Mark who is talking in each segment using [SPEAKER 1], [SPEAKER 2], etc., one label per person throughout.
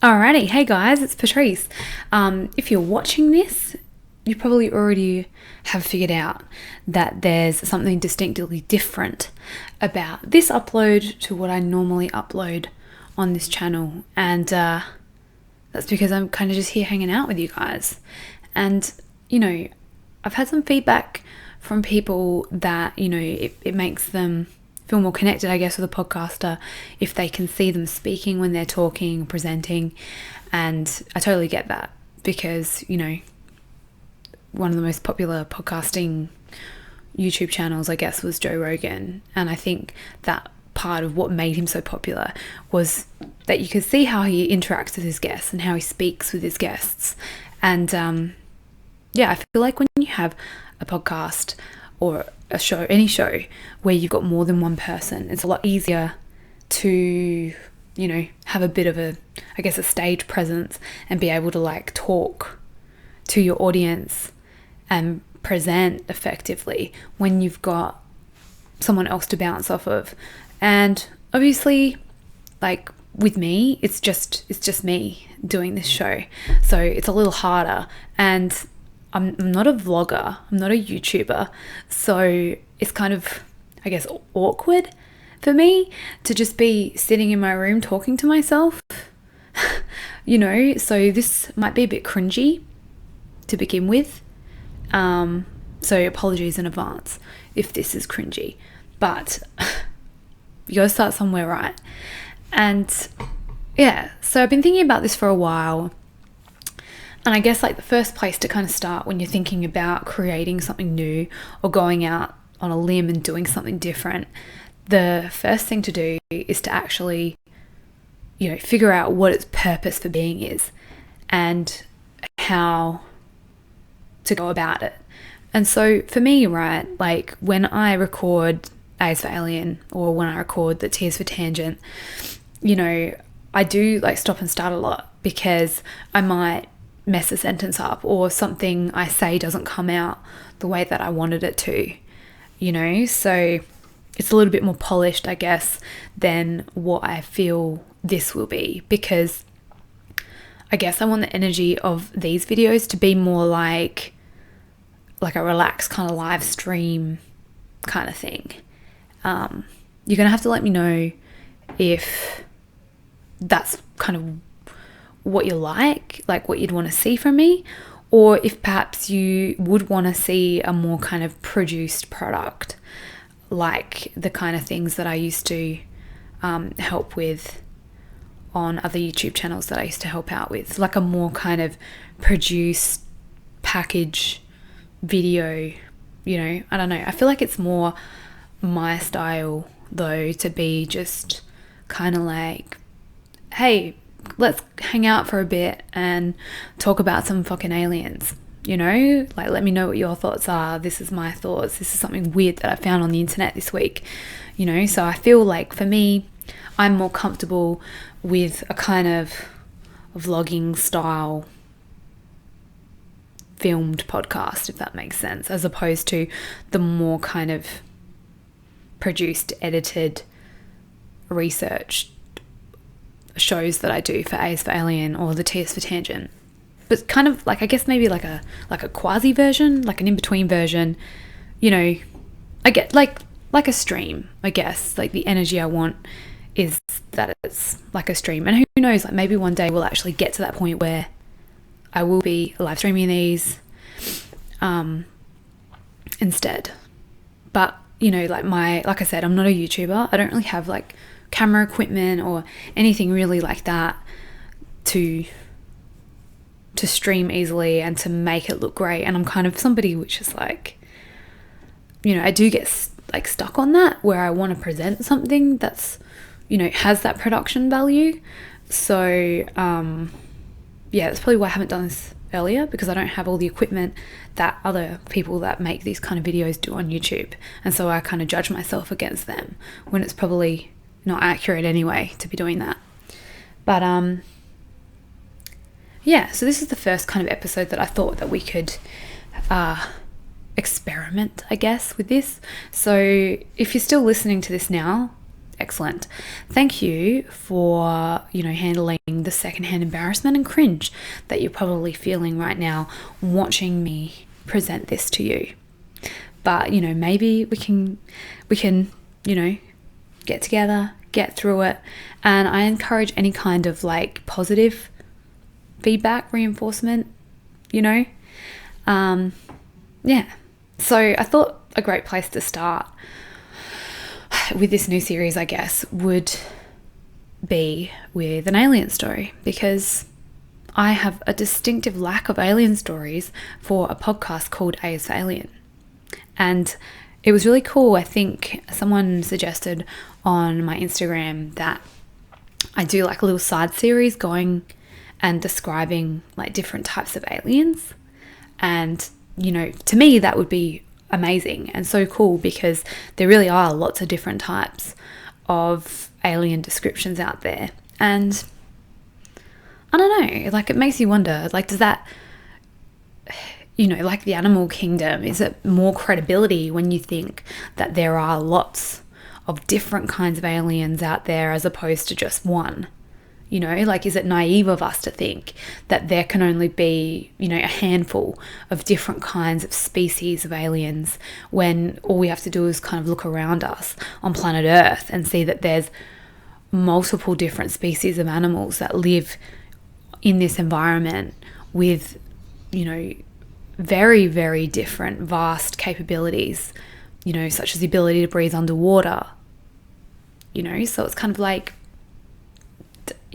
[SPEAKER 1] Alrighty, hey guys, it's Patrice. If you're watching this, you probably already have figured out that there's something distinctly different about this upload to what I normally upload on this channel, and that's because I'm kind of just here hanging out with you guys. And I've had some feedback from people that it makes them feel more connected, I guess, with a podcaster if they can see them speaking when they're talking, presenting. And I totally get that because, one of the most popular podcasting YouTube channels, I guess, was Joe Rogan. And I think that part of what made him so popular was that you could see how he interacts with his guests and how he speaks with his guests. And I feel like when you have a podcast or a show, any show where you've got more than one person, it's a lot easier to, have a bit of a stage presence and be able to talk to your audience and present effectively when you've got someone else to bounce off of. And obviously, with me, it's just me doing this show, so it's a little harder. And I'm not a vlogger, I'm not a YouTuber, so it's kind of, I guess, awkward for me to just be sitting in my room talking to myself, so this might be a bit cringy to begin with. So apologies in advance if this is cringy, but you gotta start somewhere, right? And so I've been thinking about this for a while. And I guess the first place to kind of start when you're thinking about creating something new or going out on a limb and doing something different, the first thing to do is to actually, figure out what its purpose for being is and how to go about it. And so for me, right, when I record A's for Alien or when I record the T's for Tangent, I do stop and start a lot because I might mess a sentence up or something I say doesn't come out the way that I wanted it to, so it's a little bit more polished, I guess, than what I feel this will be, because I guess I want the energy of these videos to be more like a relaxed kind of live stream kind of thing. You're gonna have to let me know if that's kind of what you like what you'd want to see from me, or if perhaps you would want to see a more kind of produced product, like the kind of things that I used to help with on other YouTube channels that I used to help out with, a more kind of produced package video. I don't know, I feel like it's more my style though, to be just kind of hey, let's hang out for a bit and talk about some fucking aliens, let me know what your thoughts are. This is my thoughts. This is something weird that I found on the internet this week, so I feel for me, I'm more comfortable with a kind of vlogging style filmed podcast, if that makes sense, as opposed to the more kind of produced, edited, researched shows that I do for A's for Alien or the T's for Tangent. But kind of I guess maybe like a quasi version, an in-between version, I get like a stream, I guess. The energy I want is that it's like a stream. And who knows, maybe one day we'll actually get to that point where I will be live streaming these instead. But like I said, I'm not a YouTuber. I don't really have camera equipment or anything really like that to stream easily and to make it look great. And I'm kind of somebody which is I do get stuck on that, where I want to present something that's has that production value. So that's probably why I haven't done this earlier, because I don't have all the equipment that other people that make these kind of videos do on YouTube. And so I kind of judge myself against them when it's probably not accurate anyway to be doing that. But so this is the first kind of episode that I thought that we could experiment, I guess, with this. So if you're still listening to this now, Excellent. Thank you for, handling the secondhand embarrassment and cringe that you're probably feeling right now watching me present this to you. But, maybe we can, get together, get through it. And I encourage any kind of positive feedback, reinforcement, Yeah. So I thought a great place to start with this new series, I guess, would be with an alien story, because I have a distinctive lack of alien stories for a podcast called A is for Alien. And it was really cool. I think someone suggested on my Instagram that I do a little side series going and describing different types of aliens. And, to me, that would be amazing and so cool, because there really are lots of different types of alien descriptions out there. And I don't know, it makes you wonder, does that, the animal kingdom, is it more credibility when you think that there are lots of different kinds of aliens out there as opposed to just one? Is it naive of us to think that there can only be, a handful of different kinds of species of aliens, when all we have to do is kind of look around us on planet Earth and see that there's multiple different species of animals that live in this environment with, very, very different, vast capabilities, such as the ability to breathe underwater, so it's kind of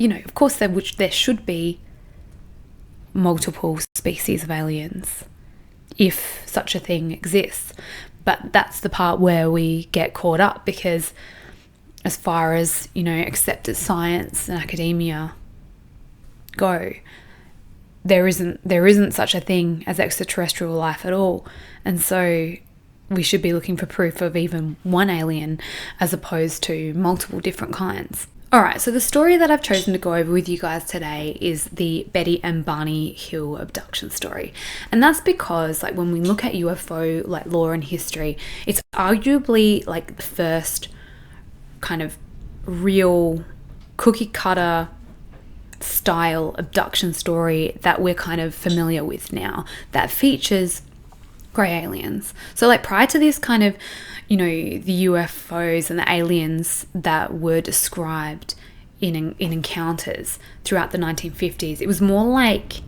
[SPEAKER 1] of course there should be multiple species of aliens if such a thing exists. But that's the part where we get caught up, because as far as, accepted science and academia go, there isn't such a thing as extraterrestrial life at all. And so we should be looking for proof of even one alien as opposed to multiple different kinds. Alright, so the story that I've chosen to go over with you guys today is the Betty and Barney Hill abduction story. And that's because when we look at UFO lore and history, it's arguably the first kind of real cookie cutter style abduction story that we're kind of familiar with now, that features grey aliens. So prior to this kind of, the UFOs and the aliens that were described in encounters throughout the 1950s, it was more like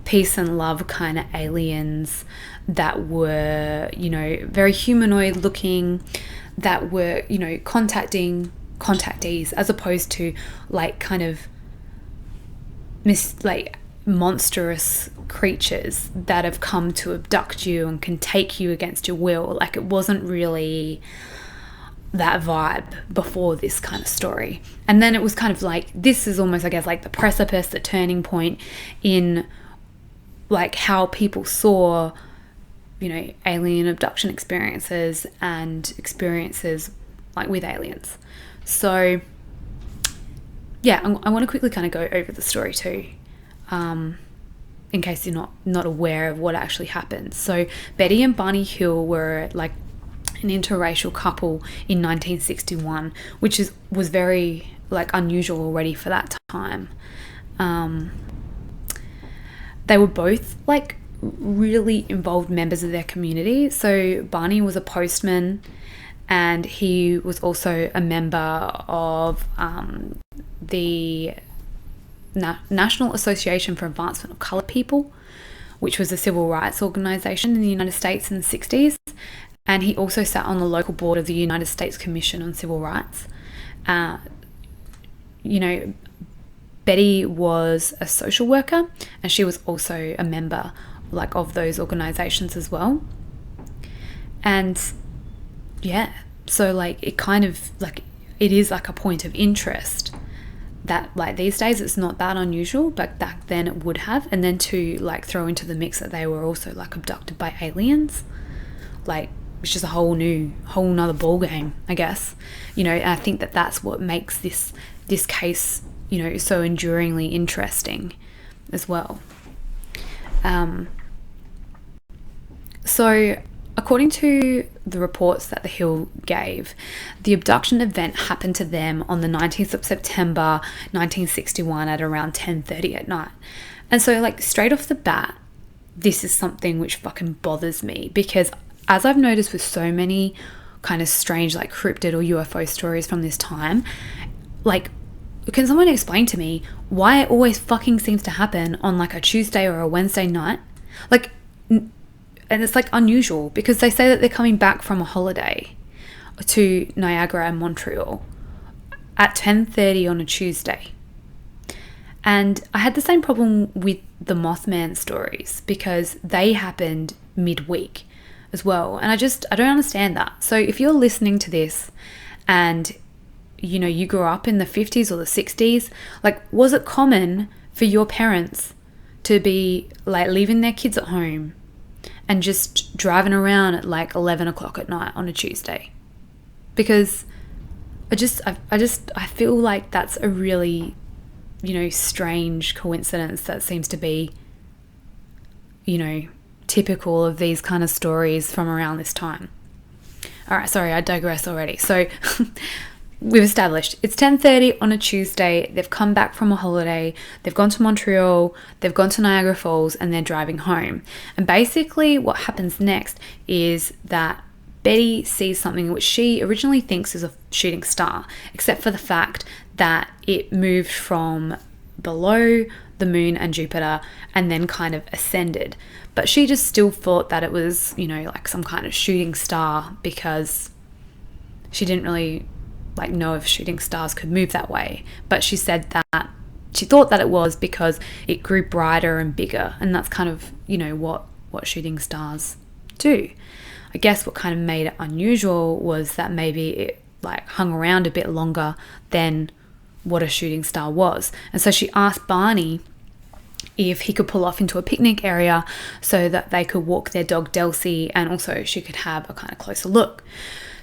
[SPEAKER 1] peace and love kind of aliens that were, very humanoid looking, that were, contacting contactees, as opposed to kind of monstrous creatures that have come to abduct you and can take you against your will. It wasn't really that vibe before this kind of story. And then it was kind of this is almost, I guess, the precipice, the turning point in how people saw, alien abduction experiences and experiences with aliens. So yeah, I want to quickly kind of go over the story too, in case you're not aware of what actually happened. So Betty and Barney Hill were an interracial couple in 1961, which was very unusual already for that time. They were both really involved members of their community. So Barney was a postman, and he was also a member of the National Association for Advancement of Coloured People, which was a civil rights organisation in the United States in the 60s. And he also sat on the local board of the United States Commission on Civil Rights. Betty was a social worker, and she was also a member of those organisations as well. And yeah, so it kind of it is a point of interest that these days it's not that unusual, but back then it would have. And then to throw into the mix that they were also abducted by aliens, which is a whole nother ball game, I guess. And I think that that's what makes this case so enduringly interesting as well. So according to the reports that the Hill gave, the abduction event happened to them on the 19th of September 1961 at around 10:30 at night. And so, like, straight off the bat, this is something which fucking bothers me, because as I've noticed with so many kind of strange, like, cryptid or UFO stories from this time, like, can someone explain to me why it always fucking seems to happen on, like, a Tuesday or a Wednesday night? Like, and it's, like, unusual, because they say that they're coming back from a holiday to Niagara and Montreal at 10:30 on a Tuesday. And I had the same problem with the Mothman stories, because they happened midweek as well. And I don't understand that. So if you're listening to this and, you know, you grew up in the 50s or the 60s, like, was it common for your parents to be, like, leaving their kids at home and just driving around at, like, 11 o'clock at night on a Tuesday? Because I feel like that's a really, you know, strange coincidence that seems to be, you know, typical of these kind of stories from around this time. All right, sorry, I digress already. So we've established it's 10:30 on a Tuesday. They've come back from a holiday. They've gone to Montreal. They've gone to Niagara Falls, and they're driving home. And basically what happens next is that Betty sees something which she originally thinks is a shooting star, except for the fact that it moved from below the moon and Jupiter and then kind of ascended. But she just still thought that it was, you know, like some kind of shooting star, because she didn't really, like, know if shooting stars could move that way. But she said that she thought that it was because it grew brighter and bigger, and that's kind of, you know, what shooting stars do. I guess what kind of made it unusual was that maybe it, like, hung around a bit longer than what a shooting star was. And so she asked Barney if he could pull off into a picnic area so that they could walk their dog Delcy, and also she could have a kind of closer look.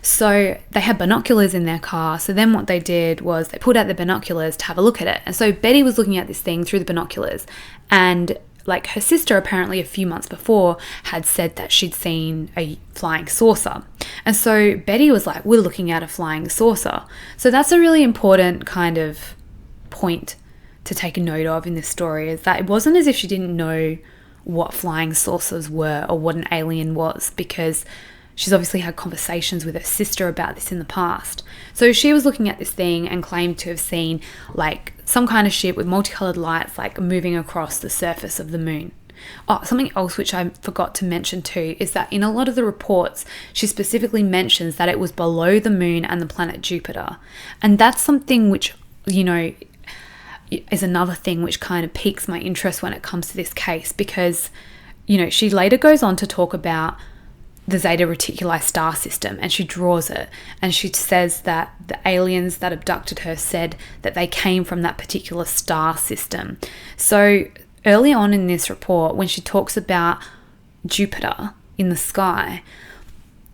[SPEAKER 1] So they had binoculars in their car. So then what they did was they pulled out the binoculars to have a look at it. And so Betty was looking at this thing through the binoculars, and, like, her sister apparently a few months before had said that she'd seen a flying saucer. And so Betty was like, we're looking at a flying saucer. So that's a really important kind of point to take a note of in this story, is that it wasn't as if she didn't know what flying saucers were or what an alien was, because she's obviously had conversations with her sister about this in the past. So she was looking at this thing and claimed to have seen, like, some kind of ship with multicolored lights, like, moving across the surface of the moon. Oh, something else which I forgot to mention too is that in a lot of the reports, she specifically mentions that it was below the moon and the planet Jupiter. And that's something which, you know, is another thing which kind of piques my interest when it comes to this case, because, you know, she later goes on to talk about the Zeta Reticuli star system, and she draws it, and she says that the aliens that abducted her said that they came from that particular star system. So early on in this report, when she talks about Jupiter in the sky,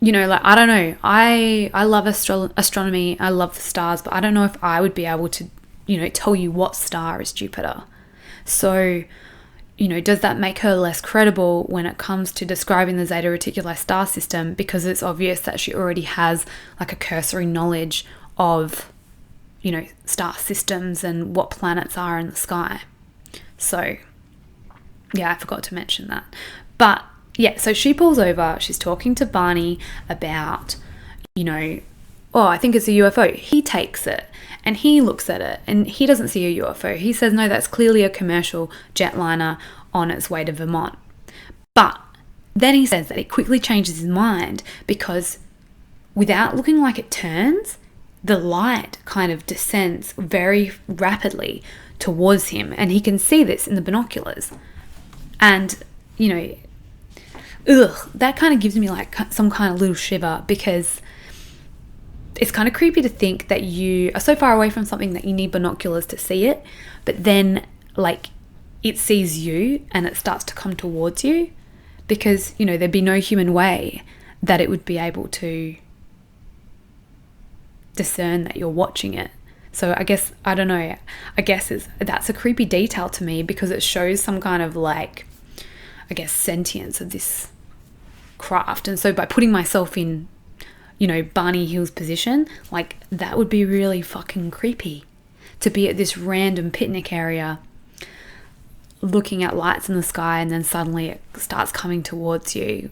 [SPEAKER 1] you know, like, I don't know, I love astronomy, I love the stars, but I don't know if I would be able to, you know, tell you what star is Jupiter. So, you know, does that make her less credible when it comes to describing the Zeta Reticuli star system, because it's obvious that she already has, like, a cursory knowledge of, you know, star systems and what planets are in the sky. So, yeah, I forgot to mention that. But, yeah, so she pulls over, she's talking to Barney about, you know, oh, I think it's a UFO. He takes it and he looks at it and he doesn't see a UFO. He says, no, that's clearly a commercial jetliner on its way to Vermont. But then he says that he quickly changes his mind, because without looking like it turns, the light kind of descends very rapidly towards him, and he can see this in the binoculars. And, you know, that kind of gives me, like, some kind of little shiver, because it's kind of creepy to think that you are so far away from something that you need binoculars to see it, but then, like, it sees you and it starts to come towards you, because, you know, there'd be no human way that it would be able to discern that you're watching it. So I guess, I don't know, I guess that's a creepy detail to me, because it shows some kind of, like, I guess, sentience of this craft. And so by putting myself in, Barney Hill's position, like, that would be really fucking creepy, to be at this random picnic area looking at lights in the sky, and then suddenly it starts coming towards you,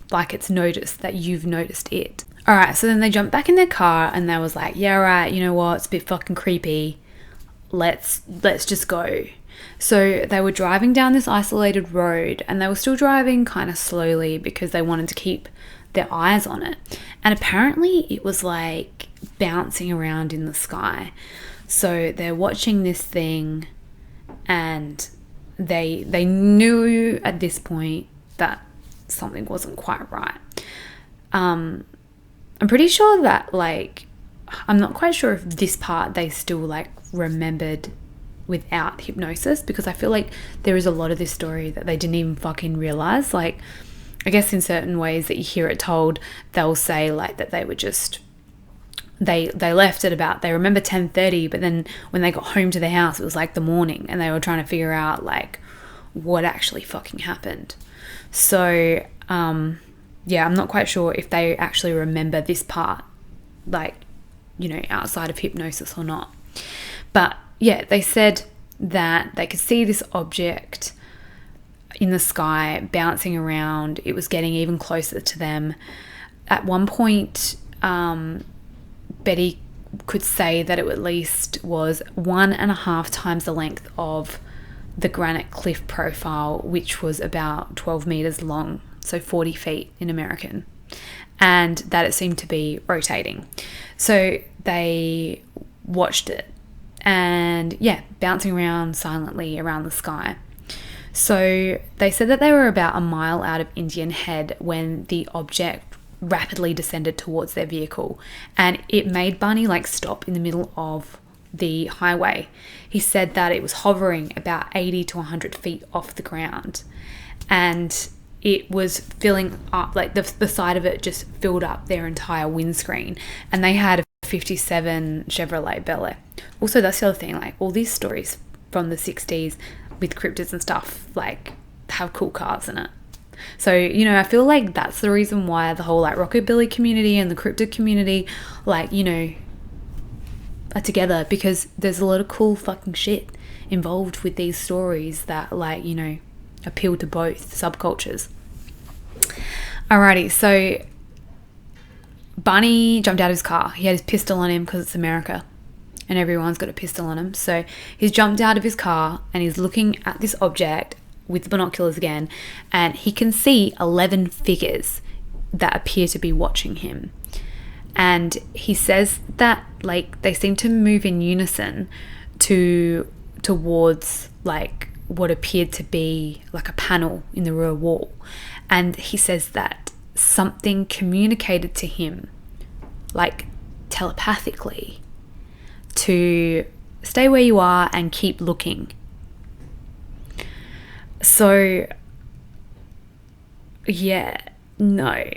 [SPEAKER 1] like it's noticed that you've noticed it. All right, so then they jumped back in their car and they was like, yeah, right, you know what, it's a bit fucking creepy. Let's just go. So they were driving down this isolated road, and they were still driving kind of slowly because they wanted to keep their eyes on it. And apparently it was like bouncing around in the sky. So they're watching this thing, and they knew at this point that something wasn't quite right. I'm pretty sure that, like, I'm not quite sure if this part they still like remembered without hypnosis, because I feel like there is a lot of this story that they didn't even fucking realize. Like, I guess in certain ways that you hear it told, they'll say like that they were just, they left at about, they remember 10:30, but then when they got home to the house, it was like the morning, and they were trying to figure out like what actually fucking happened. So yeah, I'm not quite sure if they actually remember this part, like, outside of hypnosis or not. But yeah, they said that they could see this object in the sky bouncing around. It was getting even closer to them. At one point, Betty could say that it at least was 1.5 times the length of the granite cliff profile, which was about 12 meters long, so 40 feet in American, and that it seemed to be rotating. So they watched it, and yeah, bouncing around silently around the sky. So they said that they were about a mile out of Indian Head when the object rapidly descended towards their vehicle, and it made Barney like stop in the middle of the highway. He said that it was hovering about 80 to 100 feet off the ground, and it was filling up, like the side of it just filled up their entire windscreen, and they had a 57 Chevrolet Bel Air. Also, that's the other thing, like all these stories from the 60s with cryptids and stuff, like, have cool cars in it. So, I feel like that's the reason why the whole like rockabilly community and the cryptid community, like, are together, because there's a lot of cool fucking shit involved with these stories that, like, appeal to both subcultures. Alrighty, so Barney jumped out of his car. He had his pistol on him because it's America and everyone's got a pistol on him. So he's jumped out of his car and he's looking at this object with the binoculars again, and he can see 11 figures that appear to be watching him. And he says that, like, they seem to move in unison towards like what appeared to be like a panel in the rear wall. And he says that something communicated to him, like telepathically, to stay where you are and keep looking. So yeah, no.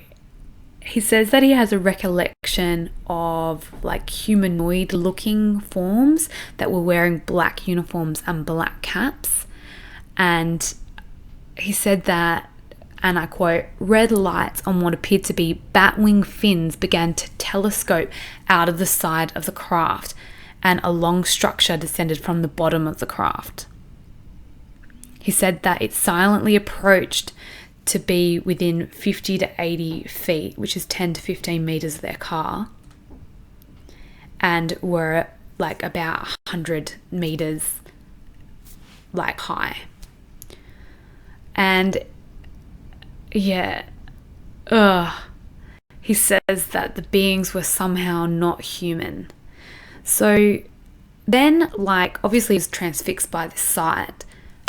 [SPEAKER 1] He says that he has a recollection of like humanoid looking forms that were wearing black uniforms and black caps. And he said that, and I quote, red lights on what appeared to be batwing fins began to telescope out of the side of the craft, and a long structure descended from the bottom of the craft. He said that it silently approached to be within 50 to 80 feet, which is 10 to 15 meters of their car, and were like about 100 meters like high. And yeah, he says that the beings were somehow not human. So then, like, obviously he's transfixed by this sight,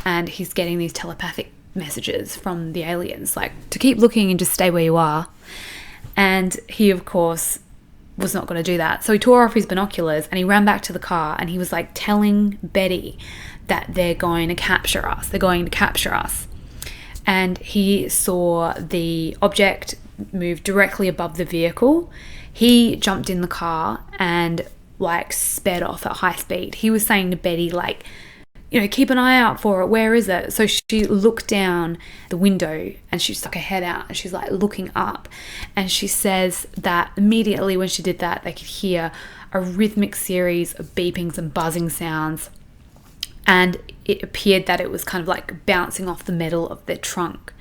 [SPEAKER 1] and he's getting these telepathic messages from the aliens, like, to keep looking and just stay where you are. And he, of course, was not going to do that. So he tore off his binoculars and he ran back to the car, and he was like telling Betty that they're going to capture us. They're going to capture us. And he saw the object move directly above the vehicle. He jumped in the car and like sped off at high speed. He was saying to Betty, like, keep an eye out for it. Where is it? So she looked down the window and she stuck her head out and she's like looking up. And she says that immediately when she did that, they could hear a rhythmic series of beepings and buzzing sounds. And it appeared that it was kind of like bouncing off the metal of their trunk.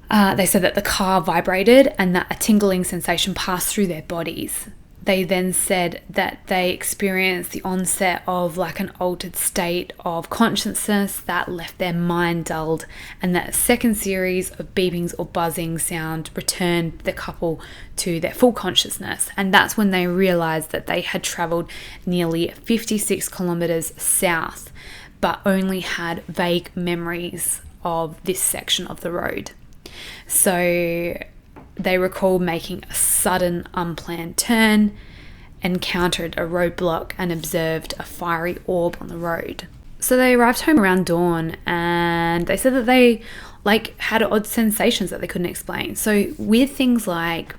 [SPEAKER 1] They said that the car vibrated and that a tingling sensation passed through their bodies. They then said that they experienced the onset of like an altered state of consciousness that left their mind dulled, and that a second series of beepings or buzzing sound returned the couple to their full consciousness. And that's when they realized that they had traveled nearly 56 kilometers south, but only had vague memories of this section of the road. So they recall making a sudden unplanned turn, encountered a roadblock and observed a fiery orb on the road. So they arrived home around dawn and they said that they had odd sensations that they couldn't explain. So weird things like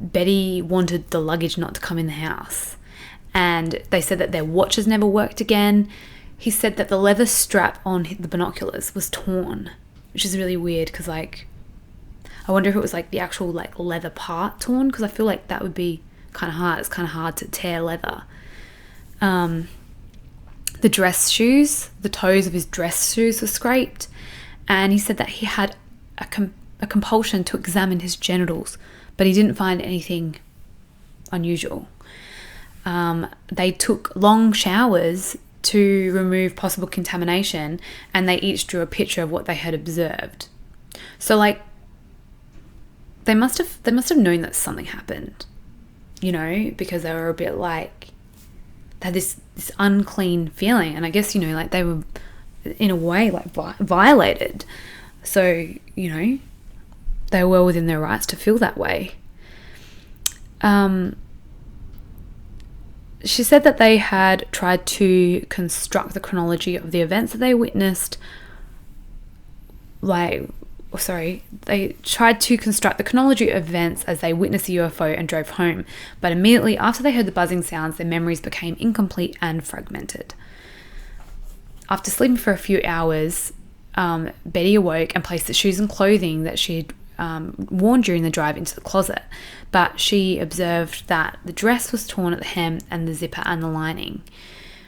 [SPEAKER 1] Betty wanted the luggage not to come in the house, and they said that their watches never worked again. He said that the leather strap on the binoculars was torn, which is really weird because I wonder if it was the actual leather part torn, because I feel like that would be kind of hard. It's kind of hard to tear leather. The dress shoes, the toes of his dress shoes were scraped, and he said that he had a compulsion to examine his genitals, but he didn't find anything unusual. They took long showers to remove possible contamination, and they each drew a picture of what they had observed. So they must have known that something happened, because they were a bit they had this unclean feeling, and I guess they were in a way violated. So they were well within their rights to feel that way. She said that they had tried to construct the chronology of the events that they witnessed. They tried to construct the chronology of events as they witnessed the UFO and drove home, but immediately after they heard the buzzing sounds, their memories became incomplete and fragmented. After sleeping for a few hours, Betty awoke and placed the shoes and clothing that she had worn during the drive into the closet, but she observed that the dress was torn at the hem and the zipper and the lining.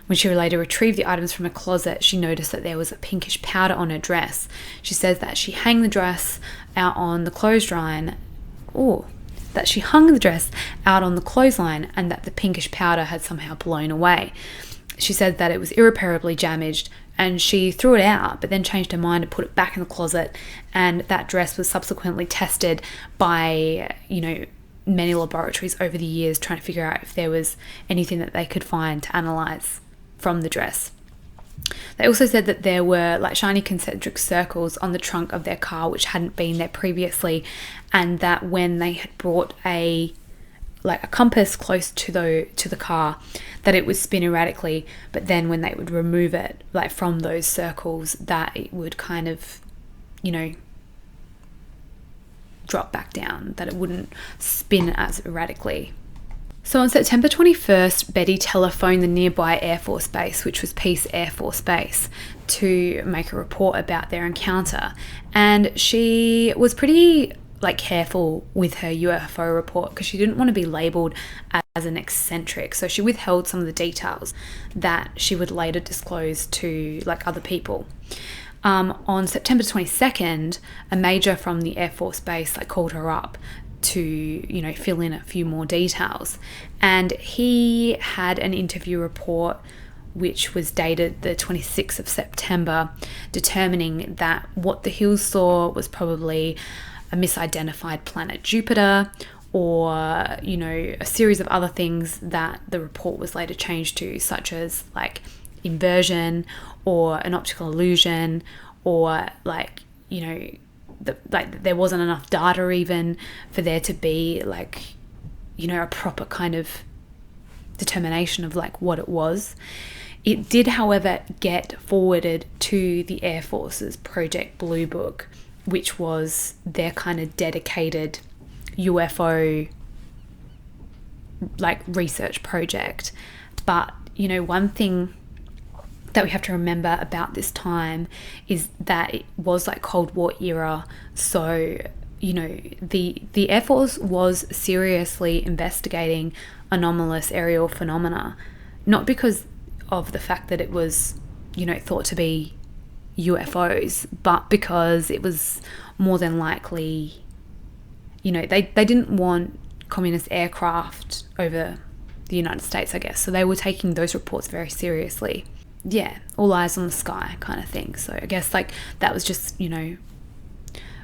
[SPEAKER 1] When she later retrieved the items from her closet, she noticed that there was a pinkish powder on her dress. She says that she hung the dress out on the clothesline, and that the pinkish powder had somehow blown away. She said that it was irreparably damaged, and she threw it out, but then changed her mind and put it back in the closet. And that dress was subsequently tested by, many laboratories over the years, trying to figure out if there was anything that they could find to analyze from the dress. They also said that there were shiny concentric circles on the trunk of their car which hadn't been there previously, and that when they had brought a compass close to the car, that it would spin erratically, but then when they would remove it from those circles, that it would kind of drop back down, that it wouldn't spin as erratically. So on September 21st, Betty telephoned the nearby Air Force Base, which was Peace Air Force Base, to make a report about their encounter. And she was pretty careful with her UFO report because she didn't want to be labelled as an eccentric. So she withheld some of the details that she would later disclose to other people. On September 22nd, a major from the Air Force Base called her up to fill in a few more details, and he had an interview report which was dated the 26th of September, determining that what the Hills saw was probably a misidentified planet Jupiter, or a series of other things that the report was later changed to, such as inversion or an optical illusion, or there wasn't enough data even for there to be a proper kind of determination of what it was. It did, however, get forwarded to the Air Force's Project Blue Book, which was their kind of dedicated UFO research project. But one thing that we have to remember about this time is that it was like Cold War era. So, you know, the Air Force was seriously investigating anomalous aerial phenomena, not because of the fact that it was, you know, thought to be UFOs, but because it was more than likely, you know, they didn't want communist aircraft over the United States, I guess. So they were taking those reports very seriously. Yeah, all eyes on the sky kind of thing. So I guess like that was just, you know,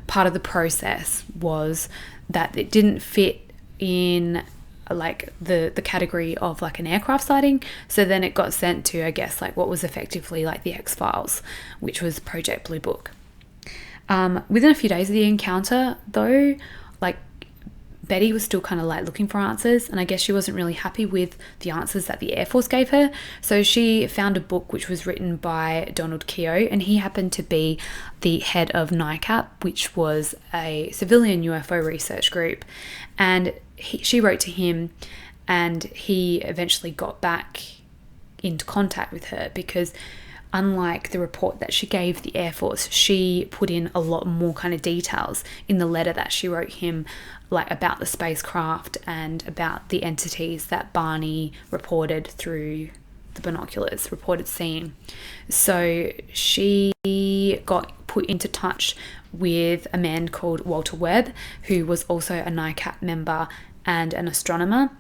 [SPEAKER 1] part of the process was that it didn't fit in like the category of like an aircraft sighting. So then it got sent to, I guess, like what was effectively like the X-Files, which was Project Blue Book. Within a few days of the encounter though, like Betty was still kind of like looking for answers, and I guess she wasn't really happy with the answers that the Air Force gave her. So she found a book which was written by Donald Keogh, and he happened to be the head of NICAP, which was a civilian UFO research group. And she wrote to him, and he eventually got back into contact with her because unlike the report that she gave the Air Force, she put in a lot more kind of details in the letter that she wrote him, like about the spacecraft and about the entities that Barney reported through the binoculars, reported seeing. So she got put into touch with a man called Walter Webb, who was also a NICAP member and an astronomer.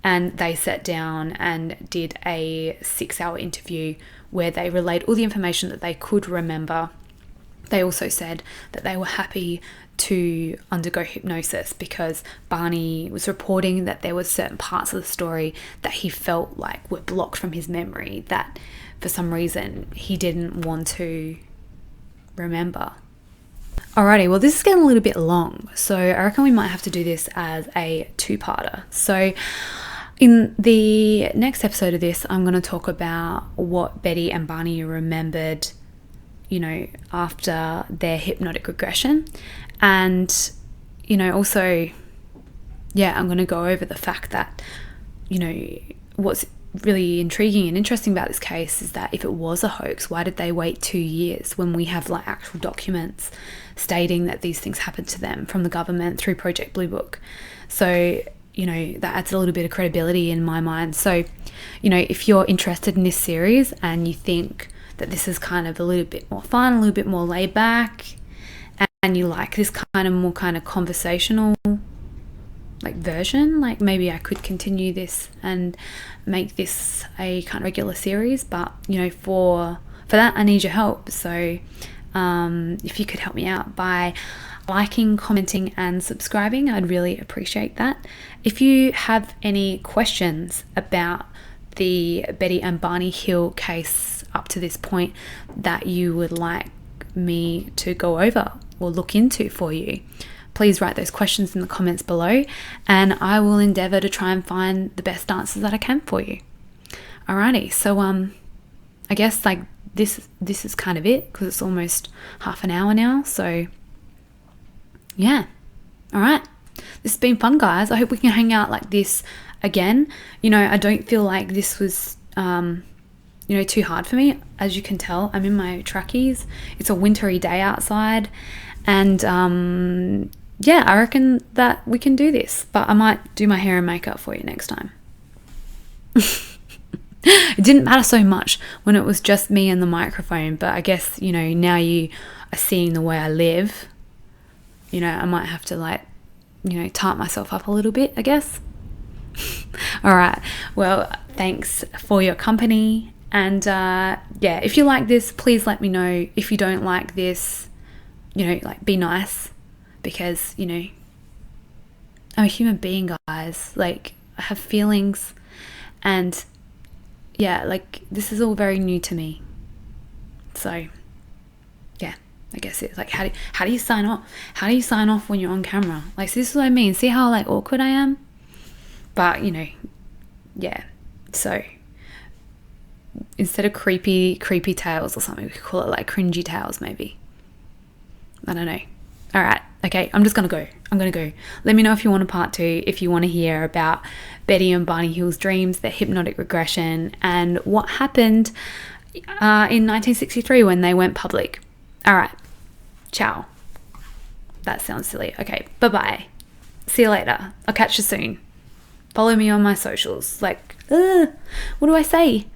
[SPEAKER 1] And they sat down and did a 6-hour interview where they relayed all the information that they could remember. They also said that they were happy to undergo hypnosis because Barney was reporting that there were certain parts of the story that he felt like were blocked from his memory, that for some reason he didn't want to remember. Alrighty, well this is getting a little bit long, so I reckon we might have to do this as a 2-parter. So in the next episode of this, I'm going to talk about what Betty and Barney remembered, you know, after their hypnotic regression. And, you know, also, yeah, I'm going to go over the fact that, you know, what's really intriguing and interesting about this case is that if it was a hoax, why did they wait 2 years when we have like actual documents stating that these things happened to them from the government through Project Blue Book? So, you know, that adds a little bit of credibility in my mind. So, you know, if you're interested in this series and you think that this is kind of a little bit more fun, a little bit more laid back, and you like this kind of more kind of conversational like version, like maybe I could continue this and make this a kind of regular series. But, you know, for that I need your help. So if you could help me out by liking, commenting and subscribing, I'd really appreciate that. If you have any questions about the Betty and Barney Hill case up to this point that you would like me to go over or look into for you, please write those questions in the comments below and I will endeavour to try and find the best answers that I can for you. Alrighty, so I guess like this is kind of it because it's almost half an hour now, so yeah. Alright, this has been fun, guys. I hope we can hang out like this again. You know, I don't feel like this was you know, too hard for me. As you can tell, I'm in my trackies. It's a wintry day outside, and yeah, I reckon that we can do this, but I might do my hair and makeup for you next time. It didn't matter so much when it was just me and the microphone, but I guess, you know, now you are seeing the way I live, you know, I might have to like, you know, tart myself up a little bit, I guess. All right, well, thanks for your company, and yeah, if you like this, please let me know. If you don't like this, you know, like, be nice, because, you know, I'm a human being, guys. Like, I have feelings, and yeah, like, this is all very new to me. So yeah, I guess it's like, how do you sign off? How do you sign off when you're on camera? Like, so this is what I mean. See how like awkward I am? But, you know, yeah. So instead of creepy tales or something, we could call it like cringy tales, maybe. I don't know. All right. Okay. I'm going to go. Let me know if you want a part 2, if you want to hear about Betty and Barney Hill's dreams, their hypnotic regression, and what happened, in 1963 when they went public. All right. Ciao. That sounds silly. Okay. Bye-bye. See you later. I'll catch you soon. Follow me on my socials. Like, what do I say?